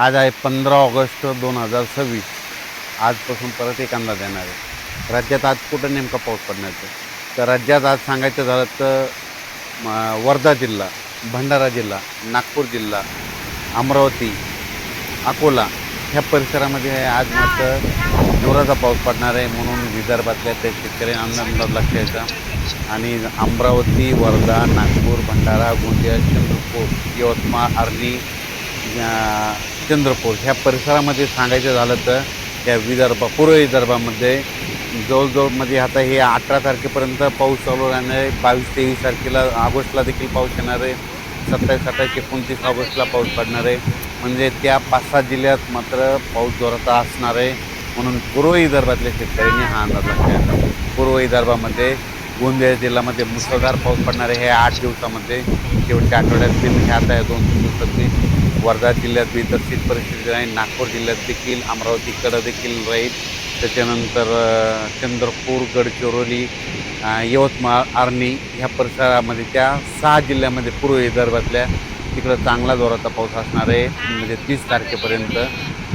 आज आहे 15 ऑगस्ट 2026. आजपासून परत एक अंदाज येणार आहे. राज्यात आज कुठं नेमका पाऊस पडणार आहे? तर राज्यात आज सांगायचं झालं तर वर्धा जिल्हा, भंडारा जिल्हा, नागपूर जिल्हा, अमरावती, अकोला ह्या परिसरामध्ये आज मात्र जोराचा पाऊस पडणार आहे म्हणून विदर्भातल्या त्या शेतकऱ्यांना अंदाज लक्ष द्यायचा. आणि अमरावती, वर्धा, नागपूर, भंडारा, गोंदिया, चंद्रपूर, यवतमाळ, आर्णी, चंद्रपूर ह्या परिसरामध्ये सांगायचं झालं तर त्या पूर्व विदर्भामध्ये जवळजवळ म्हणजे आता हे 18 तारखेपर्यंत पाऊस चालू राहणार आहे. 22-23 तारखेला ऑगस्टला देखील पाऊस येणार आहे. 27-28-29 ऑगस्टला पाऊस पडणार आहे. म्हणजे त्या 5-6 जिल्ह्यात मात्र पाऊस जोरात असणार आहे म्हणून पूर्व विदर्भातल्या शेतकऱ्यांनी हा अंदाज लक्षात. पूर्व विदर्भामध्ये गोंदिया जिल्ह्यामध्ये मुसळधार पाऊस पडणार आहे. हे 8 दिवसामध्ये शेवटच्या आठवड्यात हे आता आहे 2-3 दिवसातली. वर्धा जिल्ह्यात बी तशीच परिस्थिती राहील. नागपूर जिल्ह्यात देखील, अमरावतीकडं देखील राहील. त्याच्यानंतर चंद्रपूर, गडचिरोली, यवतमाळ, आर्णी ह्या परिसरामध्ये त्या 6 जिल्ह्यामध्ये पूर्व विदर्भातल्या तिकडं चांगला जोराचा पाऊस असणार आहे. म्हणजे 30 तारखेपर्यंत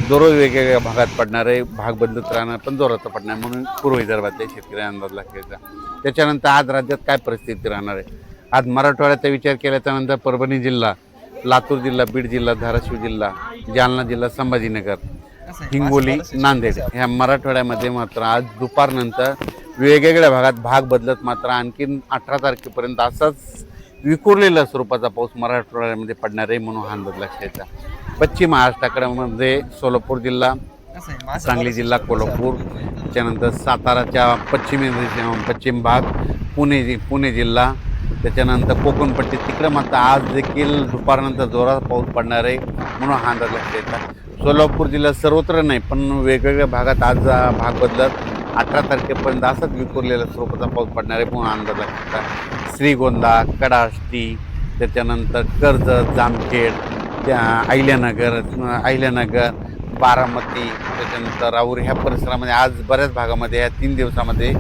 दररोज वेगवेगळ्या भागात पडणार आहे. भाग बदलत राहणार पण जोराचा पडणार म्हणून पूर्व विदर्भातल्या शेतकऱ्यांना अंदाज लागेल. त्याच्यानंतर आज राज्यात काय परिस्थिती राहणार आहे? आज मराठवाड्याचा विचार केल्याच्यानंतर परभणी जिल्हा, लातूर जिल्हा, बीड जिल्हा, धाराशिव जिल्हा, जालना जिल्हा, संभाजीनगर, हिंगोली, नांदेड ह्या मराठवाड्यामध्ये मात्र आज दुपारनंतर वेगवेगळ्या भागात भाग बदलत मात्र आणखीन 18 तारखेपर्यंत असाच विखुरलेल्या स्वरूपाचा पाऊस मराठवाड्यामध्ये पडणार आहे म्हणून हा अंदाज लक्षात. पश्चिम महाराष्ट्राकडे सोलापूर जिल्हा, सांगली जिल्हा, कोल्हापूर, त्याच्यानंतर साताराच्या पश्चिम भाग, पुणे जिल्हा, त्याच्यानंतर कोकणपट्टी तिकडं मात्र आज देखील दुपारनंतर जोरात पाऊस पडणार आहे म्हणून हा अंदाज लक्षात येतात. सोलापूर जिल्ह्यात सर्वत्र नाही पण वेगवेगळ्या भागात आज भाग बदलत 18 तारखेपर्यंत असंच विखुरलेल्या स्वरूपाचा पाऊस पडणार आहे म्हणून अंदाज लक्षात येतात. श्रीगोंदा, कडाष्टी, त्याच्यानंतर कर्जत, जामखेड, अहिल्यानगर, बारामती, त्याच्यानंतर राऊर ह्या परिसरामध्ये आज बऱ्याच भागामध्ये या 3 दिवसामध्ये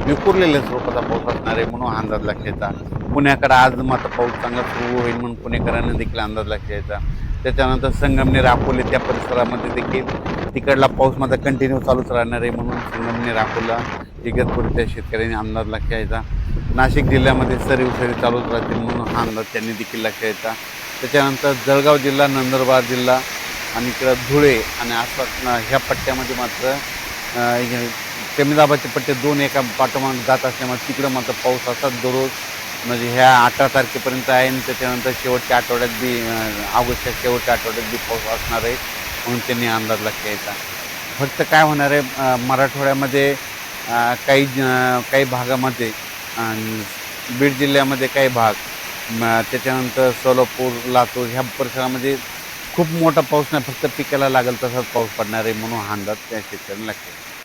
विखुरलेल्या स्वरूपाचा पाऊस असणार आहे म्हणून अंदाज लक्षात. पुण्याकडे आज मात्र पाऊस चांगला सुरू होईल म्हणून पुणेकरांना देखील अंदाज लक्षात. त्याच्यानंतर संगमनेर, अकोले त्या परिसरामध्ये देखील तिकडला पाऊस मात्र कंटिन्यू चालूच राहणार आहे म्हणून संगमनेर, अकोला, इगतपुरीच्या शेतकऱ्यांनी अंदाज लक्षात. नाशिक जिल्ह्यामध्ये सरी चालूच राहतील म्हणून हा अंदाज त्यांनी देखील लक्षात. त्याच्यानंतर जळगाव जिल्हा, नंदुरबार जिल्हा आणि इकडं धुळे आणि आसपास ह्या पट्ट्यामध्ये मात्र कमी दाबाचे पट्टे 2 एका पाठोपाठ जात असल्यामुळे तिकडं मात्र पाऊस असाच दररोज म्हणजे ह्या 18 तारखेपर्यंत आहे आणि त्याच्यानंतर शेवटच्या आठवड्यात बी ऑगस्टच्या शेवटच्या आठवड्यात बी पाऊस असणार आहे म्हणून त्यांनी अंदाज लक्षात. फक्त काय होणार आहे मराठवाड्यामध्ये काही भागामध्ये, बीड जिल्ह्यामध्ये काही भाग, त्याच्यानंतर सोलापूर, लातूर ह्या परिसरामध्ये खूप मोठा पाऊस नाही, फक्त पिकाला लागेल तसाच पाऊस पडणार आहे म्हणून हा अंदाज त्या शेतकऱ्यांना लागतो.